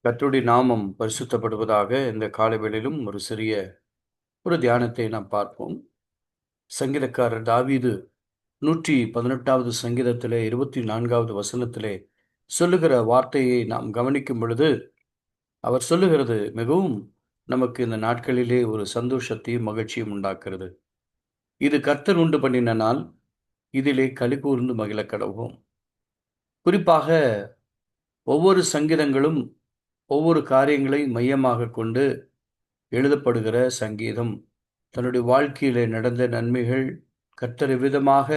கர்த்தருடைய நாமம் பரிசுத்தப்படுவதாக. இந்த காலை வேளையிலும் ஒரு தியானத்தை நாம் பார்ப்போம். சங்கீதக்காரர் தாவீது 118வது சங்கீதத்திலே 24வது வசனத்திலே சொல்லுகிற வார்த்தையை நாம் கவனிக்கும் பொழுது, அவர் சொல்லுகிறது மிகவும் நமக்கு இந்த நாட்களிலே ஒரு சந்தோஷத்தையும் மகிழ்ச்சியும் உண்டாக்குறது. இது கர்த்தர் உண்டு பண்ணின நாள், இதிலே களிகூர்ந்து மகிழக் கடவோம். குறிப்பாக ஒவ்வொரு சங்கீதங்களும் ஒவ்வொரு காரியங்களை மையமாகக் கொண்டு எழுதப்படுகிற சங்கீதம். தன்னுடைய வாழ்க்கையிலே நடந்த நன்மைகள், கர்த்தர் எவ்விதமாக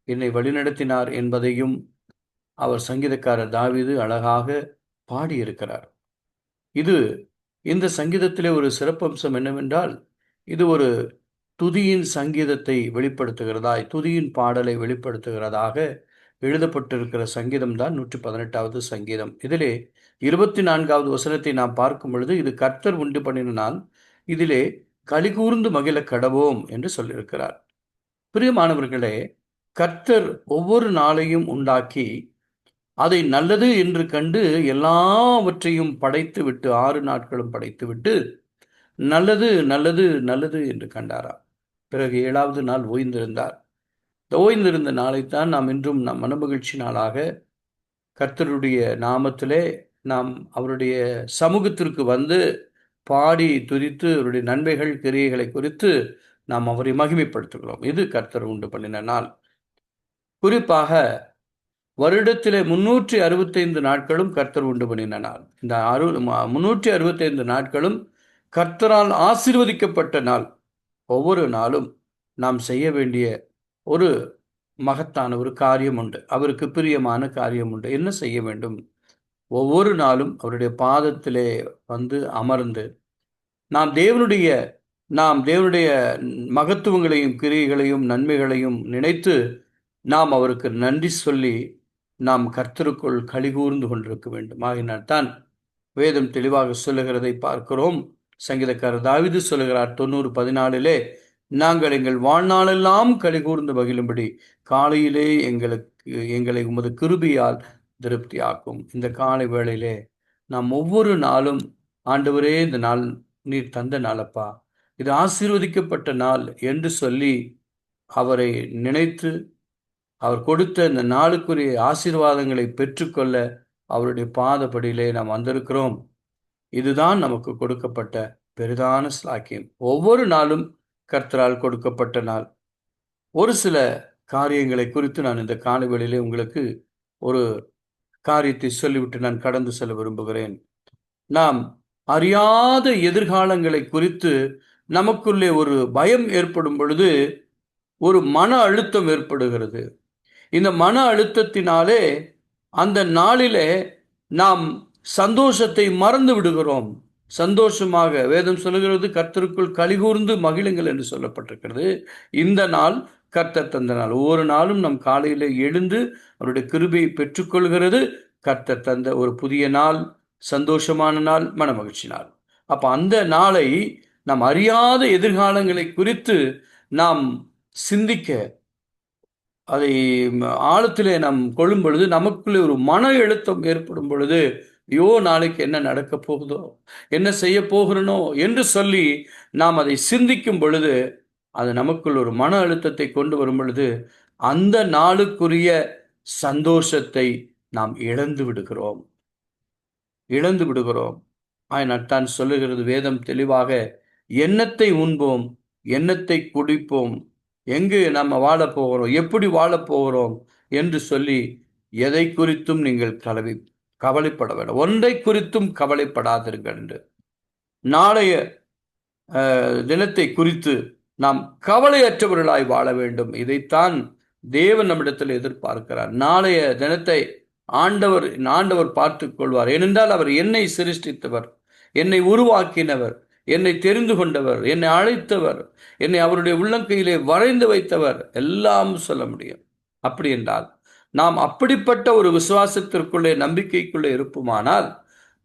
என்னை வழிநடத்தினார் என்பதையும் அவர் சங்கீதக்காரர் தாவீது அழகாக பாடியிருக்கிறார். இது இந்த சங்கீதத்திலே ஒரு சிறப்பம்சம் என்னவென்றால், இது ஒரு துதியின் சங்கீதத்தை வெளிப்படுத்துகிறதாய், துதியின் பாடலை வெளிப்படுத்துகிறதாக எழுதப்பட்டிருக்கிற சங்கீதம் தான் 118வது சங்கீதம். இதிலே 24வது வசனத்தை நாம் பார்க்கும் பொழுது, இது கர்த்தர் உண்டு பண்ணின நாள், இதிலே களிகூர்ந்து மகிழக் கடவோம் என்று சொல்லியிருக்கிறார். பிரியமானவர்களே, கர்த்தர் ஒவ்வொரு நாளையும் உண்டாக்கி, அதை நல்லது என்று கண்டு எல்லாவற்றையும் படைத்துவிட்டு 6 நாட்களும் படைத்துவிட்டு, நல்லது, நல்லது, நல்லது என்று கண்டாராம். பிறகு 7வது நாள் ஓய்ந்திருந்தார். இந்த ஓய்ந்திருந்த நாளைத்தான் நாம் இன்றும் நம் மனமகிழ்ச்சி நாளாக கர்த்தருடைய நாமத்திலே நாம் அவருடைய சமூகத்திற்கு வந்து பாடி துதித்து அவருடைய நன்மைகள் கிரியைகளை குறித்து நாம் அவரை மகிமைப்படுத்துகிறோம். இது கர்த்தர் உண்டு பண்ணின நாள். குறிப்பாக வருடத்திலே 365 நாட்களும் கர்த்தர் உண்டு பண்ணின நாள். இந்த 365 நாட்களும் கர்த்தரால் ஆசீர்வதிக்கப்பட்ட நாள். ஒவ்வொரு நாளும் நாம் செய்ய வேண்டிய ஒரு மகத்தான ஒரு காரியம் உண்டு. அவருக்கு பிரியமான காரியம் உண்டு. என்ன செய்ய வேண்டும்? ஒவ்வொரு நாளும் அவருடைய பாதத்திலே வந்து அமர்ந்து நாம் தேவனுடைய மகத்துவங்களையும் கிரியைகளையும் நன்மைகளையும் நினைத்து நாம் அவருக்கு நன்றி சொல்லி நாம் கர்த்தருக்குள் களிகூர்ந்து கொண்டிருக்க வேண்டும். ஆகினால் தான் வேதம் தெளிவாக சொல்லுகிறதை பார்க்கிறோம். சங்கீதக்காரர் தாவீது சொல்லுகிறார் 90:14 நாங்கள் எங்கள் வாழ்நாளெல்லாம் களிகூர்ந்து மகிழும்படி காலையிலே எங்களை உமது கிருபையால் திருப்தியாக்கும். இந்த காலை வேளையிலே நாம் ஒவ்வொரு நாளும், ஆண்டவரே இந்த நாள் நீர் தந்த நாளப்பா, இது ஆசீர்வதிக்கப்பட்ட நாள் என்று சொல்லி அவரை நினைத்து அவர் கொடுத்த இந்த நாளுக்குரிய ஆசீர்வாதங்களை பெற்றுக்கொள்ள அவருடைய பாதப்படியிலே நாம் வந்திருக்கிறோம். இதுதான் நமக்கு கொடுக்கப்பட்ட பெரிதான ஸ்லாக்கியம். ஒவ்வொரு நாளும் கர்த்தரால் கொடுக்கப்பட்ட நாள். ஒரு சில காரியங்களை குறித்து நான் இந்த காலைவேளையிலே உங்களுக்கு ஒரு காரியத்தை சொல்லிவிட்டு நான் கடந்து செல்ல விரும்புகிறேன். நாம் அறியாத எதிர்காலங்களை குறித்து நமக்குள்ளே ஒரு பயம் ஏற்படும் பொழுது ஒரு மன அழுத்தம் ஏற்படுகிறது. இந்த மன அழுத்தத்தினாலே அந்த நாளிலே நாம் சந்தோஷத்தை மறந்து விடுகிறோம். சந்தோஷமாக வேதம் சொல்லுகிறது, கர்த்தருக்குள் களிகூர்ந்து மகிழுங்கள் என்று சொல்லப்பட்டிருக்கிறது. இந்த நாள் கர்த்தர் தந்த நாள். ஒவ்வொரு நாளும் நம் காலையிலே எழுந்து அவருடைய கிருபையை பெற்றுக்கொள்கிறது கர்த்தர் தந்த ஒரு புதிய நாள், சந்தோஷமான நாள், மனமகிழ்ச்சி நாள். அப்ப அந்த நாளை நாம் அறியாத எதிர்காலங்களை குறித்து நாம் சிந்திக்க, அதை ஆழத்திலே நாம் கொள்ளும் பொழுது நமக்குள்ளே ஒரு மன அழுத்தம் ஏற்படும் பொழுது, ஐயோ நாளைக்கு என்ன நடக்க போகுதோ, என்ன செய்ய போகிறனோ என்று சொல்லி நாம் அதை சிந்திக்கும் பொழுது அது நமக்குள் ஒரு மன அழுத்தத்தை கொண்டு வரும் பொழுது அந்த நாளுக்குரிய சந்தோஷத்தை நாம் இழந்து விடுகிறோம். ஆயினால்தான் சொல்லுகிறது வேதம் தெளிவாக, எண்ணத்தை உண்போம், எண்ணத்தை குடிப்போம், எங்கு நம்ம வாழப் போகிறோம், எப்படி வாழப் போகிறோம் என்று சொல்லி எதை குறித்தும் நீங்கள் கவலைப்பட வேண்டாம். ஒன்றை குறித்தும் கவலைப்படாதீர்கள் என்று. நாளைய தினத்தை குறித்து நாம் கவலையற்றவர்களாய் வாழ வேண்டும். இதைத்தான் தேவன் நம்மிடத்தில் எதிர்பார்க்கிறார். நாளைய தினத்தை ஆண்டவர் பார்த்துக் கொள்வார். ஏனென்றால் அவர் என்னை சிருஷ்டித்தவர், என்னை உருவாக்கினவர், என்னை தெரிந்து கொண்டவர், என்னை அழைத்தவர், என்னை அவருடைய உள்ளங்கையிலே வரைந்து வைத்தவர், எல்லாம் சொல்ல முடியும். அப்படி என்றால் நாம் அப்படிப்பட்ட ஒரு விசுவாசத்திற்குள்ளே, நம்பிக்கைக்குள்ளே இருப்போமானால்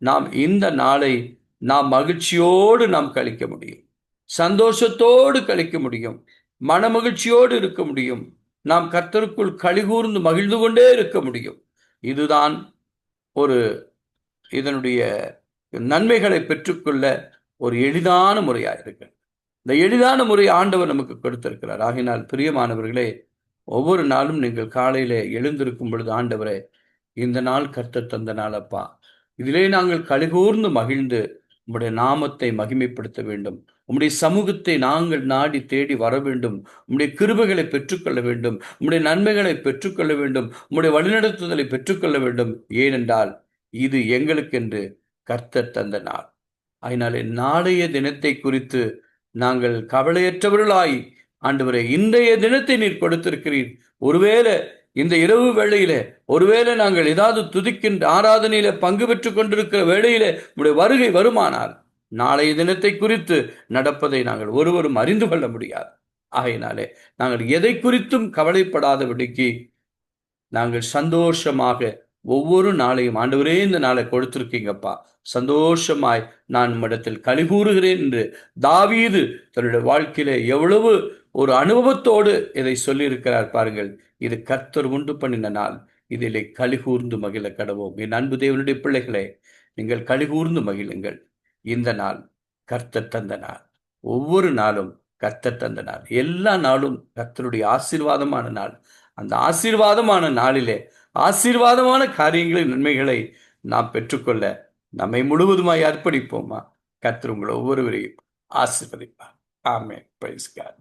நாம் இந்த நாளை நாம் மகிழ்ச்சியோடு நாம் கழிக்க முடியும், சந்தோஷத்தோடு கழிக்க முடியும், மனமகிழ்ச்சியோடு இருக்க முடியும். நாம் கர்த்தருக்குள் களிகூர்ந்து மகிழ்ந்து கொண்டே இருக்க முடியும். இதுதான் ஒரு இதனுடைய நன்மைகளை பெற்றுக்கொள்ள ஒரு எளிதான முறையாக இருக்கு. இந்த எளிதான முறை ஆண்டவர் நமக்கு கொடுத்திருக்கிறார். ஆகினால் பிரியமானவர்களே, ஒவ்வொரு நாளும் நீங்கள் காலையிலே எழுந்திருக்கும் பொழுது, ஆண்டவரே, இந்த நாள் கர்த்தர் தந்த நாள் அப்பா, இதிலே நாங்கள் கலிகூர்ந்து மகிழ்ந்து உம்முடைய நாமத்தை மகிமைப்படுத்த வேண்டும். உம்முடைய சமூகத்தை நாங்கள் நாடி தேடி வர வேண்டும். உம்முடைய கிருபைகளை பெற்றுக்கொள்ள வேண்டும். உம்முடைய நன்மைகளை பெற்றுக்கொள்ள வேண்டும். உம்முடைய வழிநடத்துதலை பெற்றுக்கொள்ள வேண்டும். ஏனென்றால் இது எங்களுக்கென்று கர்த்தர் தந்த நாள். அதனாலே நாளைய தினத்தை குறித்து நாங்கள் கவலையற்றவர்களாய், ஆண்டவரே, இன்றைய தினத்தை நீர் கொடுத்திருக்கிறீர். ஒருவேளை இந்த இரவு வேளையிலே, ஒருவேளை நாங்கள் ஏதாவது துதிக்கின்ற ஆராதனையில பங்கு பெற்றுக் கொண்டிருக்கிற வேளையிலே உடைய வருகை வருமானால், நாளைய தினத்தை குறித்து நடப்பதை நாங்கள் ஒருவரும் அறிந்து கொள்ள முடியாது. ஆகையினாலே நாங்கள் எதை குறித்தும் கவலைப்படாதபடிக்கு நாங்கள் சந்தோஷமாக ஒவ்வொரு நாளையும், ஆண்டவரே, இந்த நாளை கொடுத்திருக்கீங்கப்பா, சந்தோஷமாய் நான் உம்மிடத்தில் களிகூறுகிறேன் என்று தாவீது தன்னுடைய வாழ்க்கையில எவ்வளவு ஒரு அனுபவத்தோடு இதை சொல்லியிருக்கிறார் பாருங்கள். இது கர்த்தர் உண்டு பண்ணின நாள், இதிலே களிகூர்ந்து மகிழ கடவோம். என் அன்பு தேவனுடைய பிள்ளைகளே, நீங்கள் களிகூர்ந்து மகிழுங்கள். இந்த நாள் கர்த்தர் தந்த நாள். ஒவ்வொரு நாளும் கர்த்தர் தந்த நாள். எல்லா நாளும் கர்த்தருடைய ஆசீர்வாதமான நாள். அந்த ஆசீர்வாதமான நாளிலே ஆசீர்வாதமான காரியங்களின் நன்மைகளை நாம் பெற்றுக்கொள்ள நம்மை முழுவதுமாய் அர்ப்பணிப்போமா? கர்த்தர் உங்களை ஒவ்வொருவரையும் ஆசீர்வதிப்பார். ஆமென். Praise God.